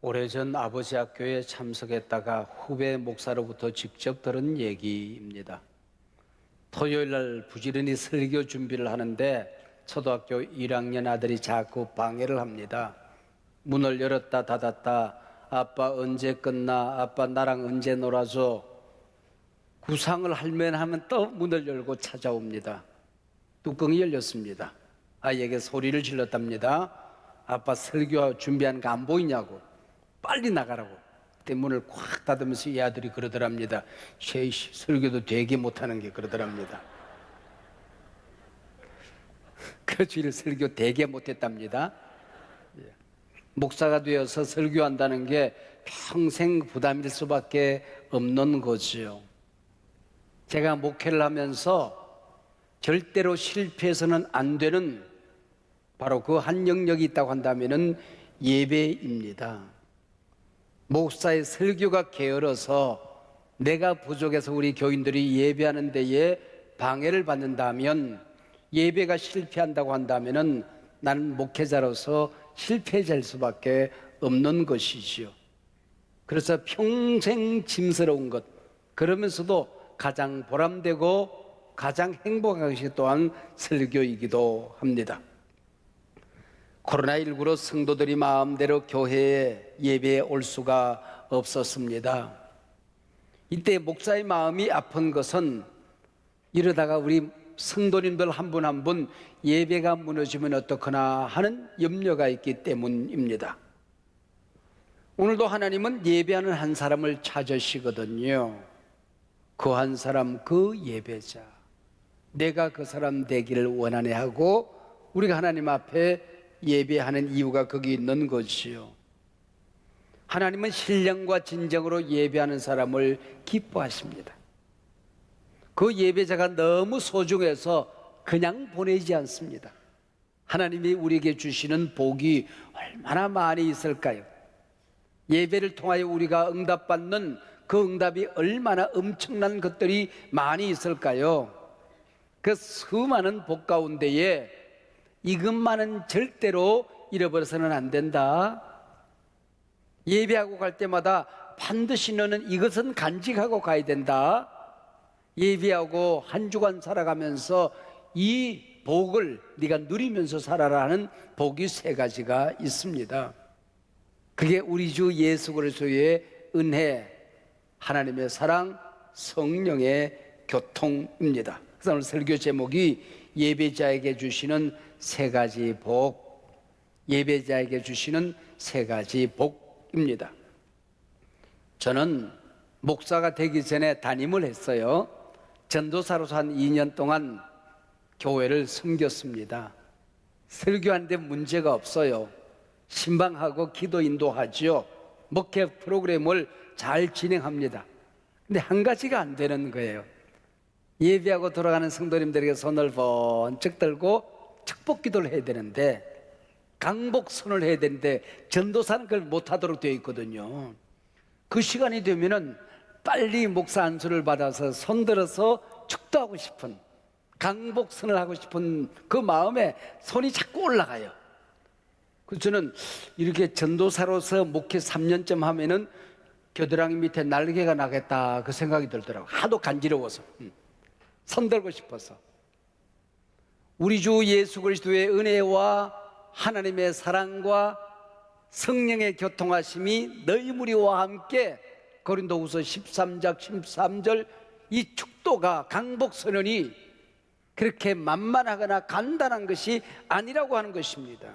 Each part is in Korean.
오래전 아버지 학교에 참석했다가 후배 목사로부터 직접 들은 얘기입니다. 토요일 날 부지런히 설교 준비를 하는데 초등학교 1학년 아들이 자꾸 방해를 합니다. 문을 열었다 닫았다. 아빠 언제 끝나? 아빠 나랑 언제 놀아줘? 구상을 할면 하면 또 문을 열고 찾아옵니다. 뚜껑이 열렸습니다. 아이에게 소리를 질렀답니다. 아빠 설교 준비하는 거 안 보이냐고. 빨리 나가라고. 그때 문을 꽉 닫으면서 이 아들이 그러더랍니다. 쉐이씨, 설교도 되게 못하는 게 그러더랍니다. 그 주일 설교 되게 못했답니다. 목사가 되어서 설교한다는 게 평생 부담일 수밖에 없는 거지요. 제가 목회를 하면서 절대로 실패해서는 안 되는 바로 그 한 영역이 있다고 한다면은 예배입니다. 목사의 설교가 게을러서 내가 부족해서 우리 교인들이 예배하는 데에 방해를 받는다면, 예배가 실패한다고 한다면은 나는 목회자로서 실패자일 수밖에 없는 것이지요. 그래서 평생 짐스러운 것, 그러면서도 가장 보람되고 가장 행복한 것이 또한 설교이기도 합니다. 코로나19로 성도들이 마음대로 교회에 예배에 올 수가 없었습니다. 이때 목사의 마음이 아픈 것은 이러다가 우리 성도님들 한 분 한 분 예배가 무너지면 어떡하나 하는 염려가 있기 때문입니다. 오늘도 하나님은 예배하는 한 사람을 찾으시거든요. 그 한 사람, 그 예배자, 내가 그 사람 되기를 원하네 하고 우리가 하나님 앞에 예배하는 이유가 거기 있는 것이요. 하나님은 신령과 진정으로 예배하는 사람을 기뻐하십니다. 그 예배자가 너무 소중해서 그냥 보내지 않습니다. 하나님이 우리에게 주시는 복이 얼마나 많이 있을까요? 예배를 통하여 우리가 응답받는 그 응답이 얼마나 엄청난 것들이 많이 있을까요? 그 수많은 복 가운데에 이것만은 절대로 잃어버려서는 안 된다. 예배하고 갈 때마다 반드시 너는 이것은 간직하고 가야 된다. 예배하고 한 주간 살아가면서 이 복을 네가 누리면서 살아라 하는 복이 세 가지가 있습니다. 그게 우리 주 예수 그리스도의 은혜, 하나님의 사랑, 성령의 교통입니다. 그래서 오늘 설교 제목이 예배자에게 주시는 세 가지 복, 예배자에게 주시는 세 가지 복입니다. 저는 목사가 되기 전에 담임을 했어요. 전도사로서 한 2년 동안 교회를 섬겼습니다. 설교하는데 문제가 없어요. 신방하고 기도 인도하죠. 목회 프로그램을 잘 진행합니다. 근데 한 가지가 안 되는 거예요. 예배하고 돌아가는 성도님들에게 손을 번쩍 들고 축복 기도를 해야 되는데, 강복선을 해야 되는데 전도사는 그걸 못하도록 되어 있거든요. 그 시간이 되면은 빨리 목사 안수를 받아서 손들어서 축도하고 싶은, 강복선을 하고 싶은 그 마음에 손이 자꾸 올라가요. 그래서 저는 이렇게 전도사로서 목회 3년쯤 하면은 겨드랑이 밑에 날개가 나겠다 그 생각이 들더라고요. 하도 간지러워서, 손들고 싶어서. 우리 주 예수 그리스도의 은혜와 하나님의 사랑과 성령의 교통하심이 너희 무리와 함께, 고린도후서 13장 13절, 이 축도가, 강복선언이 그렇게 만만하거나 간단한 것이 아니라고 하는 것입니다.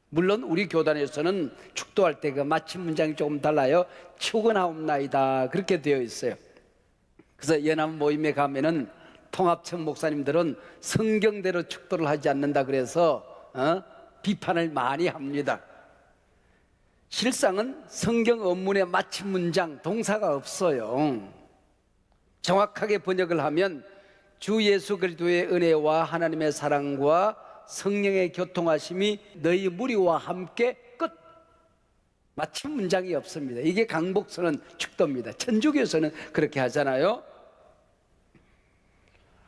물론 우리 교단에서는 축도할 때 그 마침 문장이 조금 달라요. 축원하옵나이다 그렇게 되어 있어요. 그래서 연합 모임에 가면은 통합청 목사님들은 성경대로 축도를 하지 않는다 그래서 비판을 많이 합니다. 실상은 성경 원문에 마침 문장, 동사가 없어요. 정확하게 번역을 하면 주 예수 그리스도의 은혜와 하나님의 사랑과 성령의 교통하심이 너희 무리와 함께 끝. 마침 문장이 없습니다. 이게 강복선언 축도입니다. 천주교에서는 그렇게 하잖아요.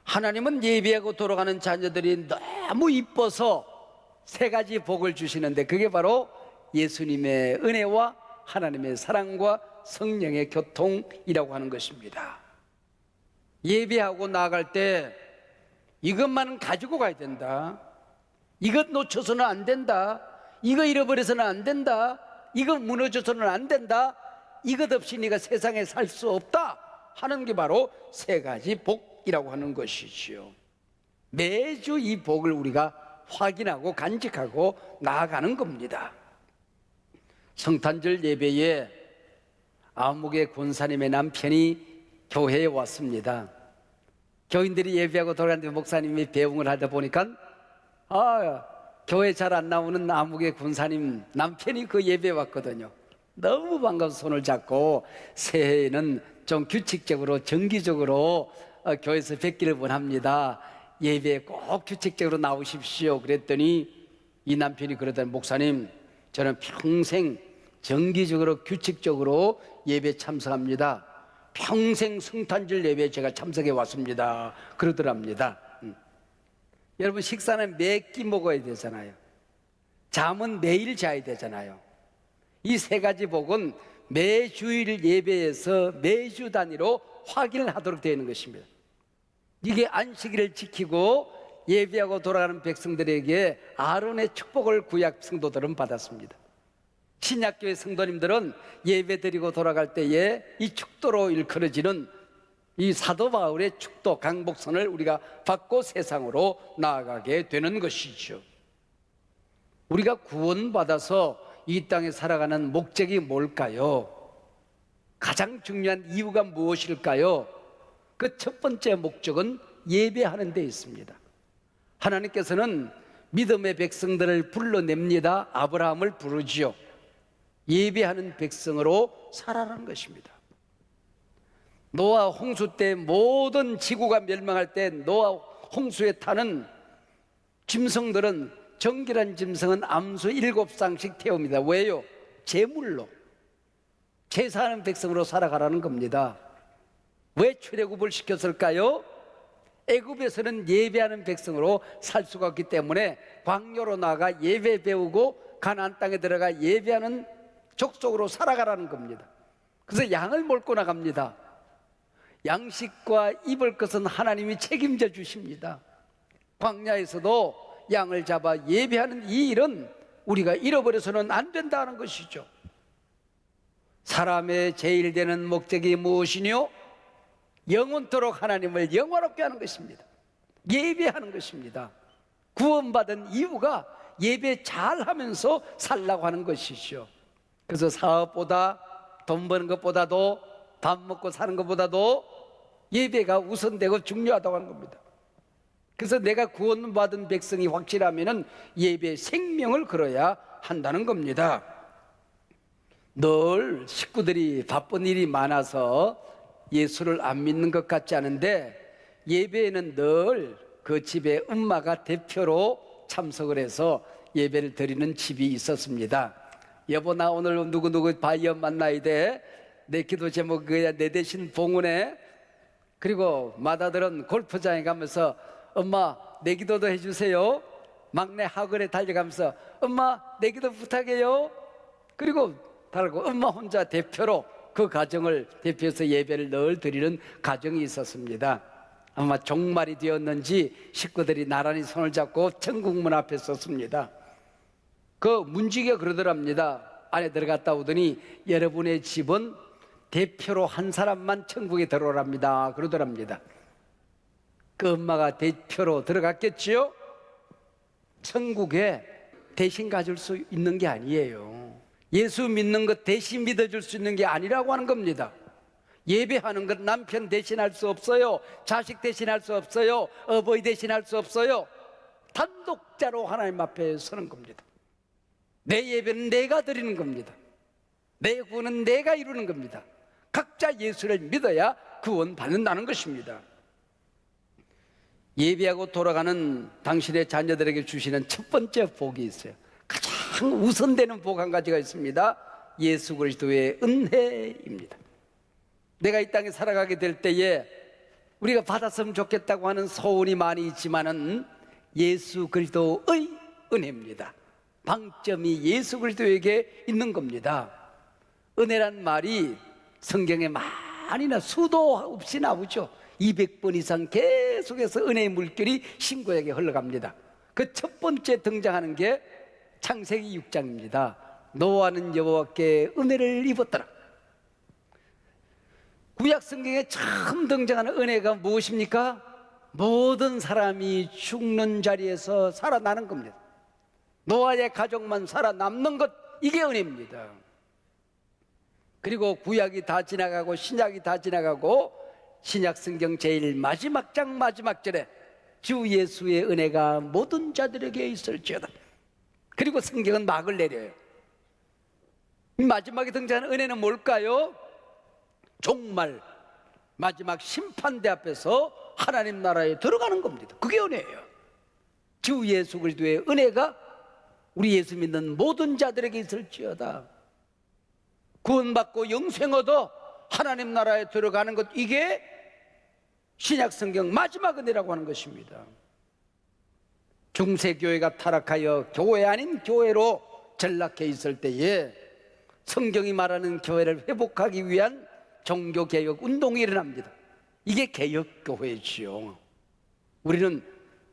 하나님은 예배하고 돌아가는 자녀들이 너무 이뻐서 세 가지 복을 주시는데, 그게 바로 예수님의 은혜와 하나님의 사랑과 성령의 교통이라고 하는 것입니다. 예배하고 나아갈 때 이것만은 가지고 가야 된다. 이것 놓쳐서는 안 된다. 이거 잃어버려서는 안 된다. 이거 무너져서는 안 된다. 이것 없이 네가 세상에 살 수 없다 하는 게 바로 세 가지 복이라고 하는 것이지요. 매주 이 복을 우리가 확인하고 간직하고 나아가는 겁니다. 성탄절 예배에 아무개 권사님의 남편이 교회에 왔습니다. 교인들이 예배하고 돌아가는데 목사님이 배웅을 하다 보니까 교회 잘 안 나오는 아무개 권사님 남편이 그 예배에 왔거든요. 너무 반가워서 손을 잡고 새해에는 좀 규칙적으로 정기적으로 교회에서 뵙기를 원합니다. 예배에 꼭 규칙적으로 나오십시오. 그랬더니 이 남편이 그러더니 목사님, 저는 평생 정기적으로 규칙적으로 예배 참석합니다. 평생 성탄절 예배에 제가 참석해 왔습니다. 그러더랍니다. 여러분, 식사는 매 끼 먹어야 되잖아요. 잠은 매일 자야 되잖아요. 이 세 가지 복은 매주일 예배에서 매주 단위로 확인을 하도록 되어 있는 것입니다. 이게 안식일을 지키고 예배하고 돌아가는 백성들에게 아론의 축복을 구약 성도들은 받았습니다. 신약교회 성도님들은 예배 드리고 돌아갈 때에 이 축도로 일컬어지는 이 사도 바울의 축도 강복선을 우리가 받고 세상으로 나아가게 되는 것이죠. 우리가 구원받아서 이 땅에 살아가는 목적이 뭘까요? 가장 중요한 이유가 무엇일까요? 그 첫 번째 목적은 예배하는 데 있습니다. 하나님께서는 믿음의 백성들을 불러냅니다. 아브라함을 부르지요. 예배하는 백성으로 살아라는 것입니다. 노아 홍수 때 모든 지구가 멸망할 때 노아 홍수에 타는 짐승들은 정결한 짐승은 암수 7쌍씩 태웁니다. 왜요? 제물로 제사하는 백성으로 살아가라는 겁니다. 왜 출애굽을 시켰을까요? 애굽에서는 예배하는 백성으로 살 수가 없기 때문에 광야로 나가 예배 배우고 가나안 땅에 들어가 예배하는 족속으로 살아가라는 겁니다. 그래서 양을 몰고 나갑니다. 양식과 입을 것은 하나님이 책임져 주십니다. 광야에서도 양을 잡아 예배하는 이 일은 우리가 잃어버려서는 안 된다는 것이죠. 사람의 제일 되는 목적이 무엇이뇨? 영원토록 하나님을 영원롭게 하는 것입니다. 예배하는 것입니다. 구원받은 이유가 예배 잘하면서 살라고 하는 것이죠. 그래서 사업보다 돈 버는 것보다도 밥 먹고 사는 것보다도 예배가 우선되고 중요하다고 하는 겁니다. 그래서 내가 구원받은 백성이 확실하면은 예배에 생명을 걸어야 한다는 겁니다. 늘 식구들이 바쁜 일이 많아서 예수를 안 믿는 것 같지 않은데 예배에는 늘 그 집에 엄마가 대표로 참석을 해서 예배를 드리는 집이 있었습니다. 여보, 나 오늘 누구누구 바이어 만나야 돼. 내 기도 제목 그야 내 대신 봉헌해. 그리고 맏아들은 골프장에 가면서 엄마 내 기도도 해주세요. 막내 학원에 달려가면서 엄마 내 기도 부탁해요. 그리고 달고 엄마 혼자 대표로 그 가정을 대표해서 예배를 늘 드리는 가정이 있었습니다. 아마 종말이 되었는지 식구들이 나란히 손을 잡고 천국문 앞에 섰습니다. 그 문지기가 그러더랍니다. 안에 들어갔다 오더니 여러분의 집은 대표로 한 사람만 천국에 들어오랍니다. 그러더랍니다. 그 엄마가 대표로 들어갔겠지요? 천국에 대신 가질 수 있는 게 아니에요. 예수 믿는 것 대신 믿어줄 수 있는 게 아니라고 하는 겁니다. 예배하는 것 남편 대신할 수 없어요. 자식 대신할 수 없어요. 어버이 대신할 수 없어요. 단독자로 하나님 앞에 서는 겁니다. 내 예배는 내가 드리는 겁니다. 내 구원은 내가 이루는 겁니다. 각자 예수를 믿어야 구원 받는다는 것입니다. 예배하고 돌아가는 당신의 자녀들에게 주시는 첫 번째 복이 있어요. 가장 우선되는 복 한 가지가 있습니다. 예수 그리스도의 은혜입니다. 내가 이 땅에 살아가게 될 때에 우리가 받았으면 좋겠다고 하는 소원이 많이 있지만은 예수 그리스도의 은혜입니다. 방점이 예수 그리스도에게 있는 겁니다. 은혜란 말이 성경에 많이나 수도 없이 나오죠. 200번 이상 계속해서 은혜의 물결이 신구약에 흘러갑니다. 그 첫 번째 등장하는 게 창세기 6장입니다. 노아는 여호와께 은혜를 입었더라. 구약 성경에 처음 등장하는 은혜가 무엇입니까? 모든 사람이 죽는 자리에서 살아나는 겁니다. 노아의 가족만 살아남는 것, 이게 은혜입니다. 그리고 구약이 다 지나가고 신약이 다 지나가고 신약 성경 제일 마지막 장 마지막 절에 주 예수의 은혜가 모든 자들에게 있을지어다. 그리고 성경은 막을 내려요. 마지막에 등장하는 은혜는 뭘까요? 종말, 마지막 심판대 앞에서 하나님 나라에 들어가는 겁니다. 그게 은혜예요. 주 예수 그리스도의 은혜가 우리 예수 믿는 모든 자들에게 있을지어다. 구원받고 영생 얻어 하나님 나라에 들어가는 것, 이게 신약 성경 마지막 은혜라고 하는 것입니다. 중세교회가 타락하여 교회 아닌 교회로 전락해 있을 때에 성경이 말하는 교회를 회복하기 위한 종교개혁 운동이 일어납니다. 이게 개혁교회지요. 우리는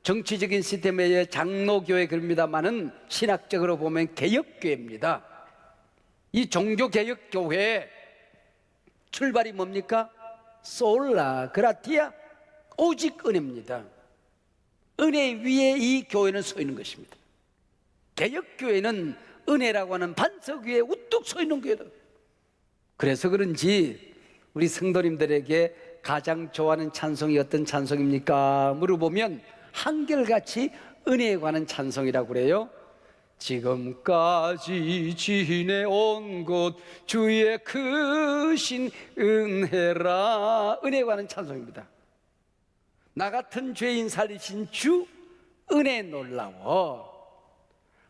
정치적인 시스템에 의해 장로교회 그럽니다마는 신학적으로 보면 개혁교회입니다. 이 종교개혁교회의 출발이 뭡니까? 솔라 그라티아, 오직 은혜입니다. 은혜 위에 이 교회는 서 있는 것입니다. 개혁교회는 은혜라고 하는 반석 위에 우뚝 서 있는 교회다. 그래서 그런지 우리 성도님들에게 가장 좋아하는 찬송이 어떤 찬송입니까? 물어보면 한결같이 은혜에 관한 찬송이라고 그래요. 지금까지 지내온 것 주의 크신 은혜라. 은혜에 관한 찬송입니다. 나 같은 죄인 살리신 주 은혜 놀라워.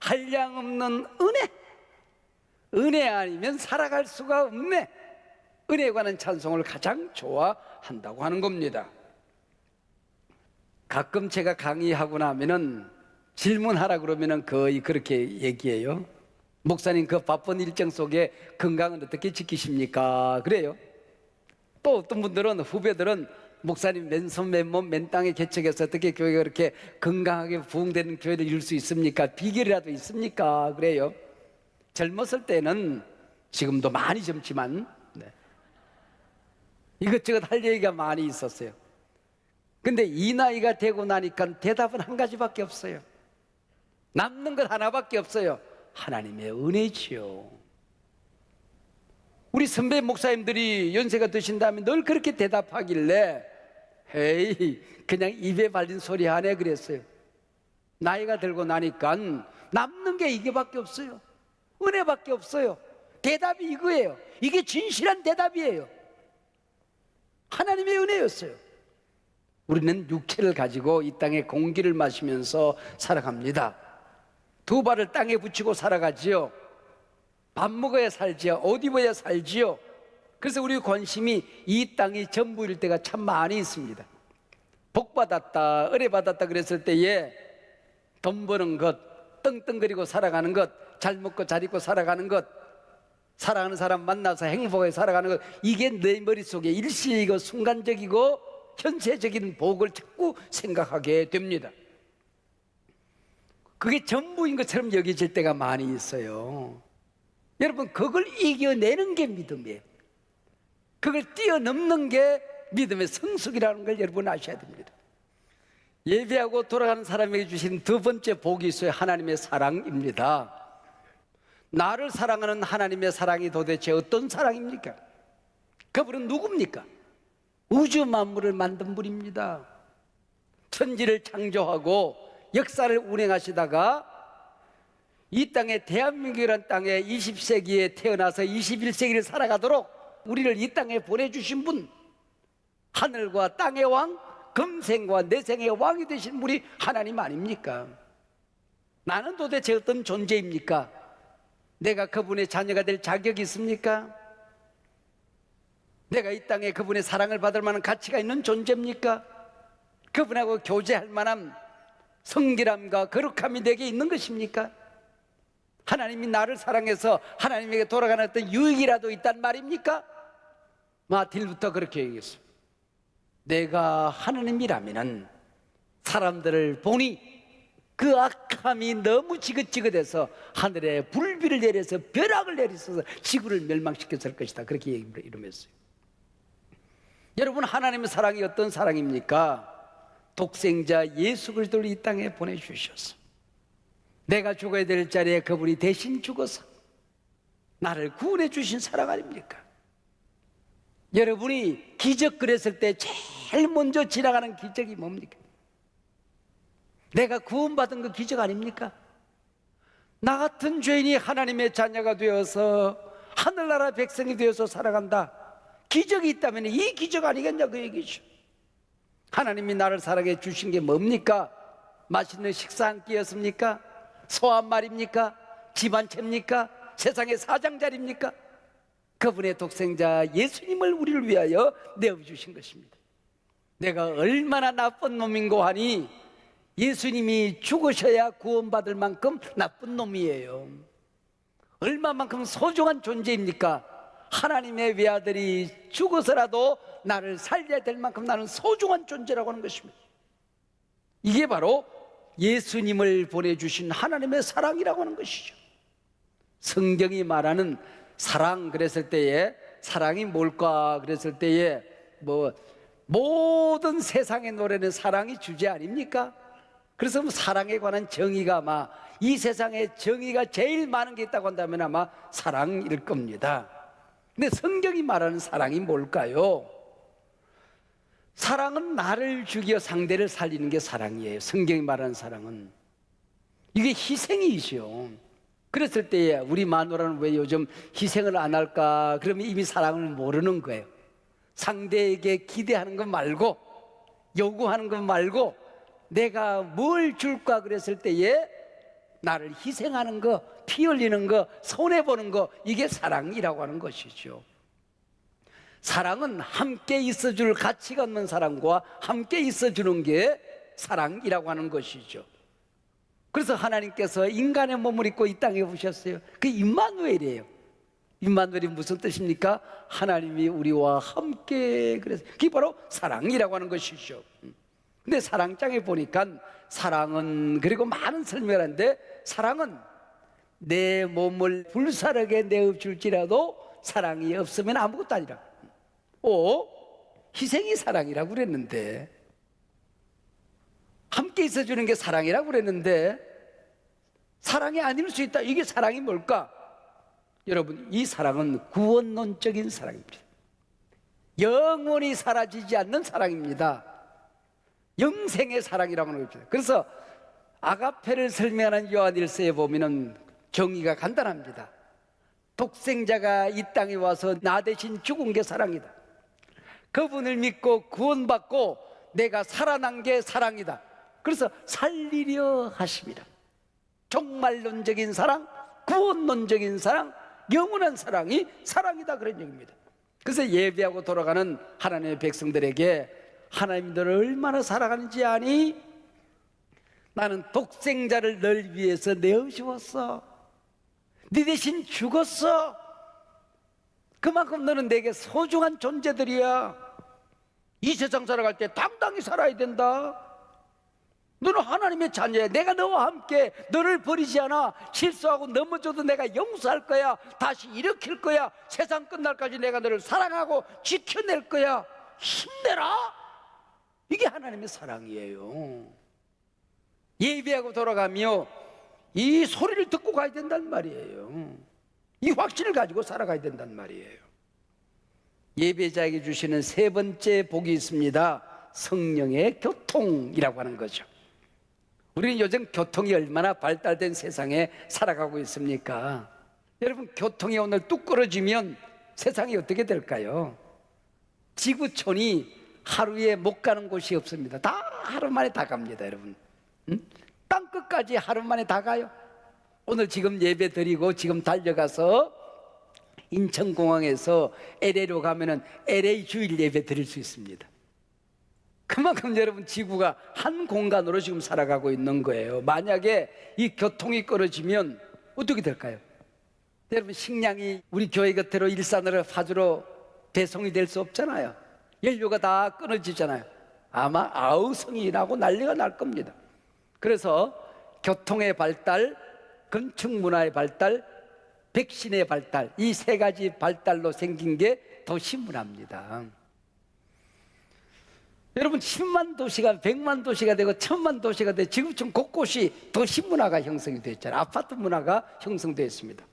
한량없는 은혜, 은혜 아니면 살아갈 수가 없네. 은혜에 관한 찬송을 가장 좋아한다고 하는 겁니다. 가끔 제가 강의하고 나면은 질문하라 그러면은 거의 그렇게 얘기해요. 목사님, 그 바쁜 일정 속에 건강은 어떻게 지키십니까? 그래요. 또 어떤 분들은, 후배들은 목사님 맨손 맨몸 맨땅에 개척해서 어떻게 교회가 그렇게 건강하게 부흥되는 교회를 이룰 수 있습니까? 비결이라도 있습니까? 그래요. 젊었을 때는, 지금도 많이 젊지만 이것저것 할 얘기가 많이 있었어요. 근데 이 나이가 되고 나니까 대답은 한 가지밖에 없어요. 남는 것 하나밖에 없어요. 하나님의 은혜지요. 우리 선배 목사님들이 연세가 드신다면 늘 그렇게 대답하길래, 에이, 그냥 입에 발린 소리 하네 그랬어요. 나이가 들고 나니까 남는 게 이게밖에 없어요. 은혜밖에 없어요. 대답이 이거예요. 이게 진실한 대답이에요. 하나님의 은혜였어요. 우리는 육체를 가지고 이 땅에 공기를 마시면서 살아갑니다. 두 발을 땅에 붙이고 살아가지요. 밥 먹어야 살지요. 옷 입어야 살지요. 그래서 우리 관심이 이 땅이 전부일 때가 참 많이 있습니다. 복 받았다, 은혜 받았다 그랬을 때에 돈 버는 것, 떵떵거리고 살아가는 것, 잘 먹고 잘 입고 살아가는 것, 사랑하는 사람 만나서 행복하게 살아가는 것, 이게 내 머릿속에 일시이고 순간적이고 현세적인 복을 자꾸 생각하게 됩니다. 그게 전부인 것처럼 여겨질 때가 많이 있어요. 여러분, 그걸 이겨내는 게 믿음이에요. 그걸 뛰어넘는 게 믿음의 성숙이라는 걸 여러분 아셔야 됩니다. 예배하고 돌아가는 사람에게 주신 두 번째 복이 있어요. 하나님의 사랑입니다. 나를 사랑하는 하나님의 사랑이 도대체 어떤 사랑입니까? 그분은 누굽니까? 우주 만물을 만든 분입니다. 천지를 창조하고 역사를 운행하시다가 이 땅에, 대한민국이라는 땅에 20세기에 태어나서 21세기를 살아가도록 우리를 이 땅에 보내주신 분, 하늘과 땅의 왕, 금생과 내생의 왕이 되신 분이 하나님 아닙니까? 나는 도대체 어떤 존재입니까? 내가 그분의 자녀가 될 자격이 있습니까? 내가 이 땅에 그분의 사랑을 받을 만한 가치가 있는 존재입니까? 그분하고 교제할 만한 성결함과 거룩함이 내게 있는 것입니까? 하나님이 나를 사랑해서 하나님에게 돌아가는 어떤 유익이라도 있단 말입니까? 마틴부터 그렇게 얘기했어요. 내가 하나님이라면은 사람들을 보니 그 악함이 너무 지긋지긋해서 하늘에 불비를 내려서 벼락을 내리셔서 지구를 멸망시켰을 것이다. 그렇게 이루면서요. 여러분, 하나님의 사랑이 어떤 사랑입니까? 독생자 예수 그리스도를 이 땅에 보내주셔서 내가 죽어야 될 자리에 그분이 대신 죽어서 나를 구원해 주신 사랑 아닙니까? 여러분이 기적 그랬을 때 제일 먼저 지나가는 기적이 뭡니까? 내가 구원받은 그 기적 아닙니까? 나 같은 죄인이 하나님의 자녀가 되어서 하늘나라 백성이 되어서 살아간다. 기적이 있다면 이 기적 아니겠냐 그 얘기죠. 하나님이 나를 사랑해 주신 게 뭡니까? 맛있는 식사 한 끼였습니까? 소 한 마리입니까? 집 한 채입니까? 세상의 사장자리입니까? 그분의 독생자 예수님을 우리를 위하여 내어주신 것입니다. 내가 얼마나 나쁜 놈인고 하니 예수님이 죽으셔야 구원받을 만큼 나쁜 놈이에요. 얼마만큼 소중한 존재입니까? 하나님의 외아들이 죽어서라도 나를 살려야 될 만큼 나는 소중한 존재라고 하는 것입니다. 이게 바로 예수님을 보내주신 하나님의 사랑이라고 하는 것이죠. 성경이 말하는 사랑 그랬을 때에 사랑이 뭘까 그랬을 때에 모든 세상의 노래는 사랑이 주제 아닙니까? 그래서 사랑에 관한 정의가 아마 이 세상에 정의가 제일 많은 게 있다고 한다면 아마 사랑일 겁니다. 근데 성경이 말하는 사랑이 뭘까요? 사랑은 나를 죽여 상대를 살리는 게 사랑이에요. 성경이 말하는 사랑은 이게 희생이죠. 그랬을 때에 우리 마누라는 왜 요즘 희생을 안 할까? 그러면 이미 사랑을 모르는 거예요. 상대에게 기대하는 것 말고 요구하는 것 말고 내가 뭘 줄까 그랬을 때에 나를 희생하는 거, 피 흘리는 거, 손해보는 거, 이게 사랑이라고 하는 것이죠. 사랑은 함께 있어줄 가치가 없는 사람과 함께 있어주는 게 사랑이라고 하는 것이죠. 그래서 하나님께서 인간의 몸을 입고 이 땅에 오셨어요. 그 임마누엘이에요. 임마누엘이 무슨 뜻입니까? 하나님이 우리와 함께, 그래서 그게 바로 사랑이라고 하는 것이죠. 근데 사랑장에 보니까 사랑은, 그리고 많은 설명을 하는데, 사랑은 내 몸을 불사르게 내어줄지라도 사랑이 없으면 아무것도 아니라. 희생이 사랑이라고 그랬는데, 함께 있어주는 게 사랑이라고 그랬는데 사랑이 아닐 수 있다. 이게 사랑이 뭘까? 여러분, 이 사랑은 구원론적인 사랑입니다. 영원히 사라지지 않는 사랑입니다. 영생의 사랑이라고 하는 겁니다. 그래서 아가페를 설명하는 요한일서에 보면은 정의가 간단합니다. 독생자가 이 땅에 와서 나 대신 죽은 게 사랑이다. 그분을 믿고 구원받고 내가 살아난 게 사랑이다. 그래서 살리려 하십니다. 종말론적인 사랑, 구원론적인 사랑, 영원한 사랑이 사랑이다, 그런 얘기입니다. 그래서 예배하고 돌아가는 하나님의 백성들에게 하나님 너를 얼마나 사랑하는지 아니? 나는 독생자를 널 위해서 내어주었어. 네 대신 죽었어. 그만큼 너는 내게 소중한 존재들이야. 이 세상 살아갈 때 당당히 살아야 된다. 너는 하나님의 자녀야. 내가 너와 함께 너를 버리지 않아. 실수하고 넘어져도 내가 용서할 거야. 다시 일으킬 거야. 세상 끝날까지 내가 너를 사랑하고 지켜낼 거야. 힘내라. 이게 하나님의 사랑이에요. 예배하고 돌아가며 이 소리를 듣고 가야 된단 말이에요. 이 확신을 가지고 살아가야 된단 말이에요. 예배자에게 주시는 세 번째 복이 있습니다. 성령의 교통이라고 하는 거죠. 우리는 요즘 교통이 얼마나 발달된 세상에 살아가고 있습니까? 여러분, 교통이 오늘 뚝 끊어지면 세상이 어떻게 될까요? 지구촌이 하루에 못 가는 곳이 없습니다. 다 하루 만에 다 갑니다, 여러분. 땅 끝까지 하루 만에 다 가요. 오늘 지금 예배 드리고 지금 달려가서 인천공항에서 LA로 가면은 LA 주일 예배 드릴 수 있습니다. 그만큼 여러분 지구가 한 공간으로 지금 살아가고 있는 거예요. 만약에 이 교통이 끊어지면 어떻게 될까요? 여러분, 식량이 우리 교회 곁으로 일산으로 파주로 배송이 될 수 없잖아요. 연료가 다 끊어지잖아요. 아마 아우성이 나고 난리가 날 겁니다. 그래서 교통의 발달, 건축 문화의 발달, 백신의 발달, 이 세 가지 발달로 생긴 게 도시 문화입니다. 여러분, 10만 도시가 100만 도시가 되고 1000만 도시가 되고 지구촌 곳곳이 도시 문화가 형성이 됐잖아요. 아파트 문화가 형성되었습니다.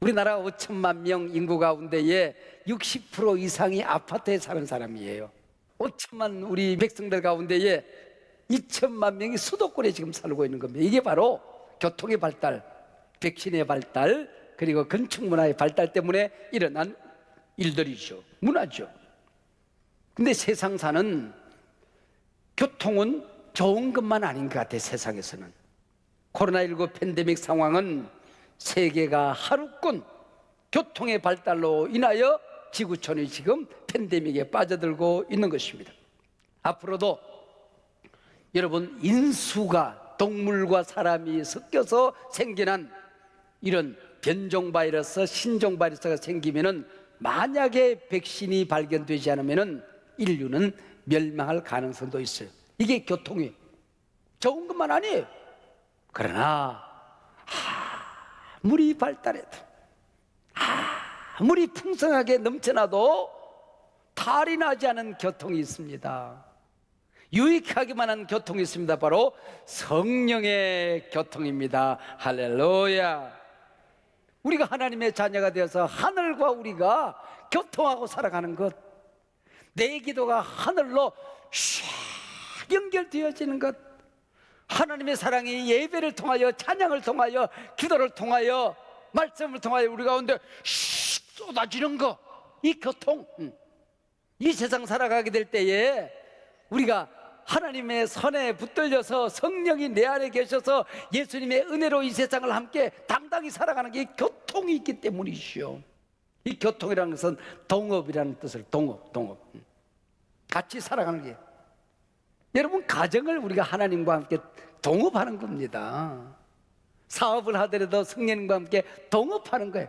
우리나라 5천만 명 인구 가운데에 60% 이상이 아파트에 사는 사람이에요. 5천만 우리 백성들 가운데에 2천만 명이 수도권에 지금 살고 있는 겁니다. 이게 바로 교통의 발달, 백신의 발달, 그리고 건축 문화의 발달 때문에 일어난 일들이죠. 문화죠. 근데 세상사는 교통은 좋은 것만 아닌 것 같아요. 세상에서는 코로나19 팬데믹 상황은 세계가 하루꾼 교통의 발달로 인하여 지구촌이 지금 팬데믹에 빠져들고 있는 것입니다. 앞으로도 여러분, 인수가 동물과 사람이 섞여서 생겨난 이런 변종 바이러스, 신종 바이러스가 생기면은 만약에 백신이 발견되지 않으면은 인류는 멸망할 가능성도 있어요. 이게 교통이 좋은 것만 아니에요. 그러나 아무리 발달해도, 아무리 풍성하게 넘쳐나도 탈이 나지 않은 교통이 있습니다. 유익하기만 한 교통이 있습니다. 바로 성령의 교통입니다. 할렐루야. 우리가 하나님의 자녀가 되어서 하늘과 우리가 교통하고 살아가는 것, 내 기도가 하늘로 샥 연결되어지는 것, 하나님의 사랑이 예배를 통하여, 찬양을 통하여, 기도를 통하여, 말씀을 통하여 우리 가운데 슉 쏟아지는 것, 이 교통, 이 세상 살아가게 될 때에 우리가 하나님의 선에 붙들려서 성령이 내 안에 계셔서 예수님의 은혜로 이 세상을 함께 당당히 살아가는 게 교통이 있기 때문이시오. 이 교통이라는 것은 동업이라는 뜻을, 동업 같이 살아가는 게, 여러분, 가정을 우리가 하나님과 함께 동업하는 겁니다. 사업을 하더라도 성령님과 함께 동업하는 거예요.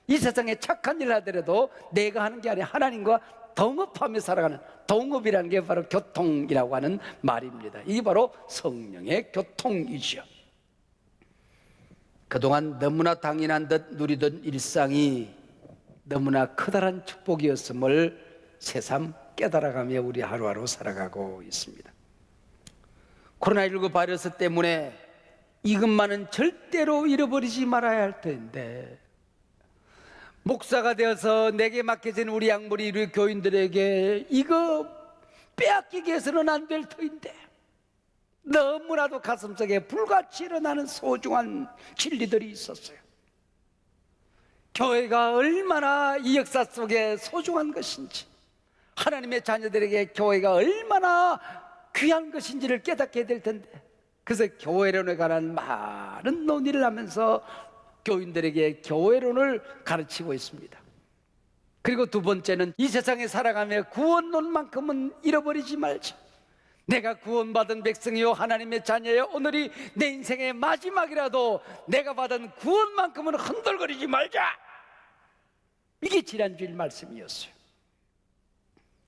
이 세상에 착한 일을 하더라도 내가 하는 게 아니라 하나님과 동업하며 살아가는, 동업이라는 게 바로 교통이라고 하는 말입니다. 이게 바로 성령의 교통이죠. 그동안 너무나 당연한 듯 누리던 일상이 너무나 커다란 축복이었음을 새삼 깨달아가며 우리 하루하루 살아가고 있습니다. 코로나19 바이러스 때문에 이것만은 절대로 잃어버리지 말아야 할 텐데, 목사가 되어서 내게 맡겨진 우리 양머리 우리 교인들에게 이거 빼앗기게 해서는 안 될 터인데, 너무나도 가슴속에 불같이 일어나는 소중한 진리들이 있었어요. 교회가 얼마나 이 역사 속에 소중한 것인지, 하나님의 자녀들에게 교회가 얼마나 귀한 것인지를 깨닫게 될 텐데, 그래서 교회론에 관한 많은 논의를 하면서 교인들에게 교회론을 가르치고 있습니다. 그리고 두 번째는 이 세상에 살아가며 구원론만큼은 잃어버리지 말자. 내가 구원받은 백성이요 하나님의 자녀요, 오늘이 내 인생의 마지막이라도 내가 받은 구원만큼은 흔들거리지 말자. 이게 지난주일 말씀이었어요.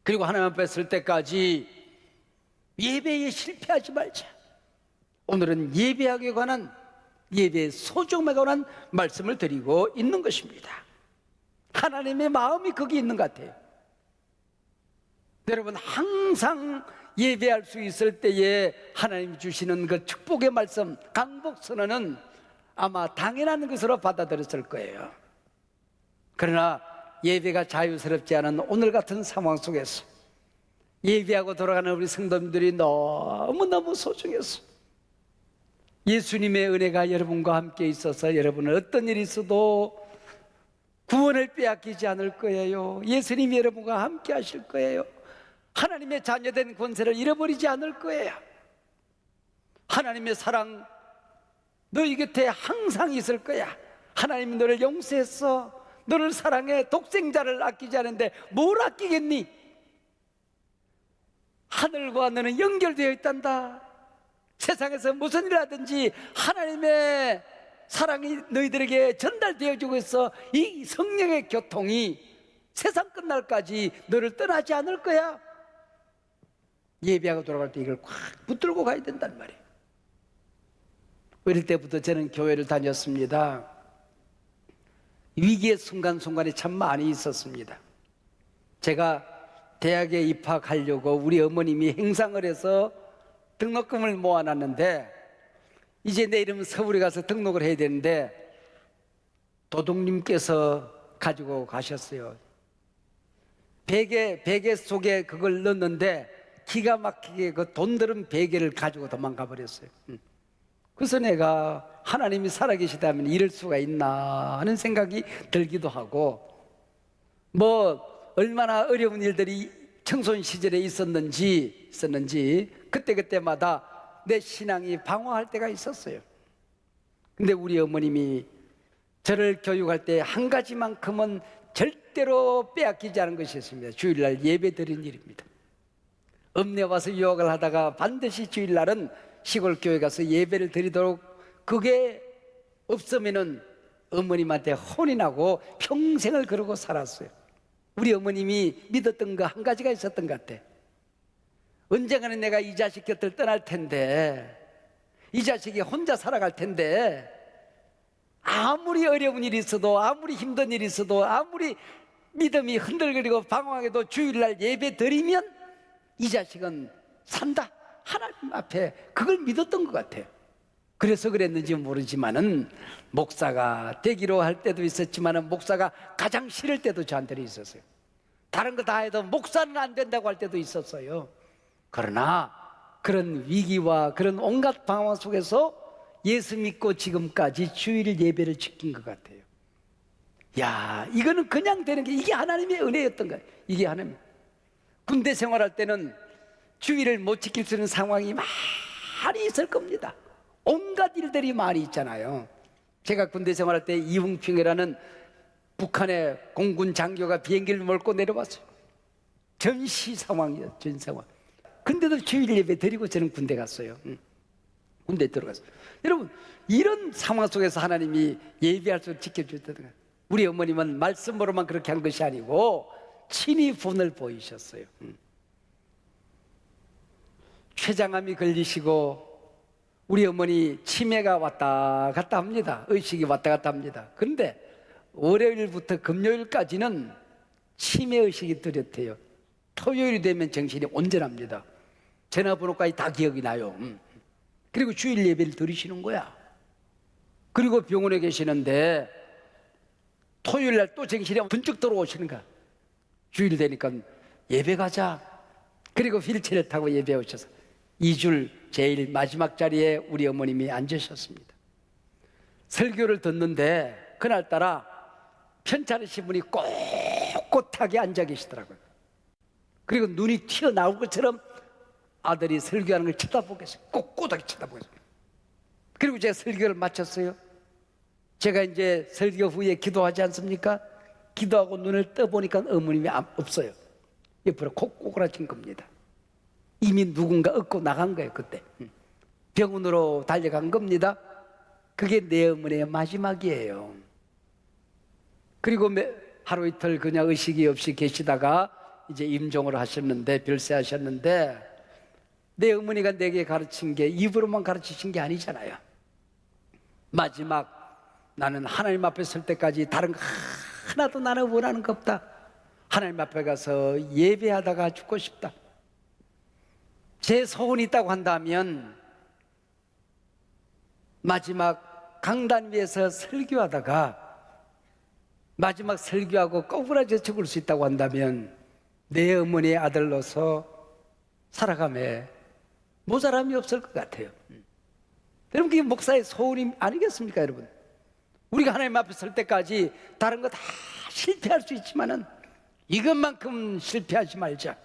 그리고 하나님 앞에 설 때까지 예배에 실패하지 말자. 오늘은 예배하기에 관한, 예배의 소중함에 관한 말씀을 드리고 있는 것입니다. 하나님의 마음이 거기 있는 것 같아요. 여러분, 항상 예배할 수 있을 때에 하나님 주시는 그 축복의 말씀, 강복선언은 아마 당연한 것으로 받아들였을 거예요. 그러나 예배가 자유스럽지 않은 오늘 같은 상황 속에서 예배하고 돌아가는 우리 성도님들이 너무너무 소중했어요. 예수님의 은혜가 여러분과 함께 있어서 여러분은 어떤 일이 있어도 구원을 빼앗기지 않을 거예요. 예수님이 여러분과 함께 하실 거예요. 하나님의 자녀된 권세를 잃어버리지 않을 거예요. 하나님의 사랑 너희 곁에 항상 있을 거야. 하나님이 너를 용서했어. 너를 사랑해. 독생자를 아끼지 않는데 뭘 아끼겠니? 하늘과 너는 연결되어 있단다. 세상에서 무슨 일을 하든지 하나님의 사랑이 너희들에게 전달되어지고 있어. 이 성령의 교통이 세상 끝날까지 너를 떠나지 않을 거야. 예배하고 돌아갈 때 이걸 꽉 붙들고 가야 된단 말이에요. 어릴 때부터 저는 교회를 다녔습니다. 위기의 순간순간이 참 많이 있었습니다. 제가 대학에 입학하려고 우리 어머님이 행상을 해서 등록금을 모아놨는데 이제 내 이름 서울에 가서 등록을 해야 되는데 도둑님께서 가지고 가셨어요. 베개 속에 그걸 넣었는데 기가 막히게 그 돈 들은 베개를 가지고 도망가 버렸어요. 그래서 내가 하나님이 살아계시다면 이럴 수가 있나 하는 생각이 들기도 하고, 뭐 얼마나 어려운 일들이 청소년 시절에 있었는지 그때마다 내 신앙이 방황할 때가 있었어요. 근데 우리 어머님이 저를 교육할 때 한 가지만큼은 절대로 빼앗기지 않은 것이 있습니다. 주일날 예배 드린 일입니다. 읍내 와서 유학을 하다가 반드시 주일날은 시골 교회 가서 예배를 드리도록, 그게 없으면은 어머님한테 혼이 나고 평생을 그러고 살았어요. 우리 어머님이 믿었던 거 한 가지가 있었던 것 같아. 언젠가는 내가 이 자식 곁을 떠날 텐데, 이 자식이 혼자 살아갈 텐데, 아무리 어려운 일이 있어도, 아무리 힘든 일이 있어도, 아무리 믿음이 흔들거리고 방황해도 주일날 예배 드리면 이 자식은 산다. 하나님 앞에 그걸 믿었던 것 같아요. 그래서 그랬는지 모르지만은 목사가 되기로 할 때도 있었지만은 목사가 가장 싫을 때도 저한테는 있었어요. 다른 거 다 해도 목사는 안 된다고 할 때도 있었어요. 그러나 그런 위기와 그런 온갖 방황 속에서 예수 믿고 지금까지 주일 예배를 지킨 것 같아요. 야, 이거는 그냥 되는 게, 이게 하나님의 은혜였던 거예요. 이게 하나님. 군대 생활할 때는 주일을 못 지킬 수 있는 상황이 많이 있을 겁니다. 온갖 일들이 많이 있잖아요. 제가 군대 생활할 때 이웅평이라는 북한의 공군 장교가 비행기를 몰고 내려왔어요. 전시 상황이에요. 전 상황. 근데도 주일 예배 드리고 저는 군대 갔어요. 군대 들어갔어요. 여러분, 이런 상황 속에서 하나님이 예배할 수 지켜주셨던 거예요. 우리 어머님은 말씀으로만 그렇게 한 것이 아니고 친히 본을 보이셨어요. 췌장암이 걸리시고 우리 어머니 치매가 왔다 갔다 합니다. 의식이 왔다 갔다 합니다. 그런데 월요일부터 금요일까지는 치매 의식이 뚜렷해요. 토요일이 되면 정신이 온전합니다. 전화번호까지 다 기억이 나요. 그리고 주일 예배를 드리시는 거야. 그리고 병원에 계시는데 토요일날 또 정신이 번쩍 들어오시는 거야. 주일 되니까 예배 가자. 그리고 휠체어를 타고 예배 오셔서 2줄 제일 마지막 자리에 우리 어머님이 앉으셨습니다. 설교를 듣는데 그날따라 편찮으신 분이 꼿꼿하게 앉아 계시더라고요. 그리고 눈이 튀어나올 것처럼 아들이 설교하는 걸 쳐다보겠어요. 꼿꼿하게 쳐다보겠어요. 그리고 제가 설교를 마쳤어요. 제가 이제 설교 후에 기도하지 않습니까? 기도하고 눈을 떠보니까 어머님이 없어요. 옆으로 콕콕라친 겁니다. 이미 누군가 얻고 나간 거예요. 그때 병원으로 달려간 겁니다. 그게 내 어머니의 마지막이에요. 그리고 하루 이틀 그냥 의식이 없이 계시다가 이제 임종을 하셨는데, 별세하셨는데, 내 어머니가 내게 가르친 게 입으로만 가르치신 게 아니잖아요. 마지막 나는 하나님 앞에 설 때까지 다른 거 하나도 나는 원하는 거 없다. 하나님 앞에 가서 예배하다가 죽고 싶다. 제 소원이 있다고 한다면 마지막 강단 위에서 설교하다가 마지막 설교하고 꼬부라져 죽을 수 있다고 한다면 내 어머니의 아들로서 살아감에 모자람이 없을 것 같아요. 여러분, 그게 목사의 소원이 아니겠습니까, 여러분? 우리가 하나님 앞에 설 때까지 다른 거 다 실패할 수 있지만은 이것만큼 실패하지 말자.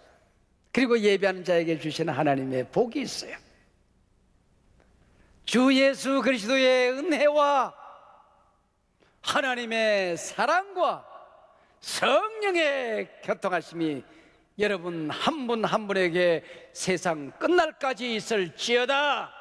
그리고 예배하는 자에게 주시는 하나님의 복이 있어요. 주 예수 그리스도의 은혜와 하나님의 사랑과 성령의 교통하심이 여러분 한 분 한 분에게 세상 끝날까지 있을지어다.